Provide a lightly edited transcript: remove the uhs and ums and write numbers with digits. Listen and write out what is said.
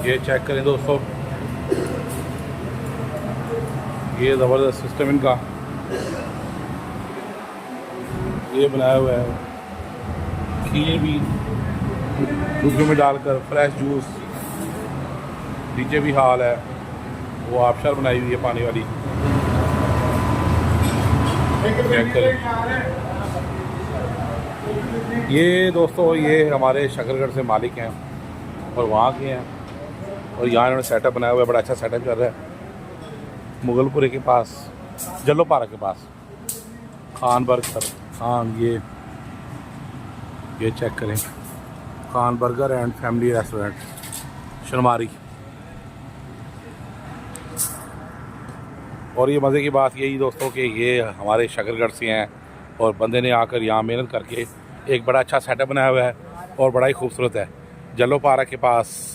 ये चेक करें दोस्तों, ये ज़बरदस्त सिस्टम इनका ये बनाया हुआ है। खीर भी दूध में डालकर फ्रेश जूस, नीचे भी हाल है, वो आबशार बनाई हुई है पानी वाली। चेक करें ये दोस्तों, ये हमारे शकरगढ़ से मालिक हैं और वहाँ के हैं, और यहाँ इन्होंने सेटअप बनाया हुआ है। बड़ा अच्छा सेटअप चल रहा है मुगलपुरे के पास, जल्लोपारा के पास, खान बर्गर। हाँ, ये चेक करें, Khan burger and family restaurant, Shanmari. और ये मज़े की बात यही दोस्तों कि ये हमारे शकरगढ़ से हैं और बंदे ने आकर यहाँ मेहनत करके एक बड़ा अच्छा सेटअप बनाया हुआ है और बड़ा ही खूबसूरत है, जल्लोपारा के पास।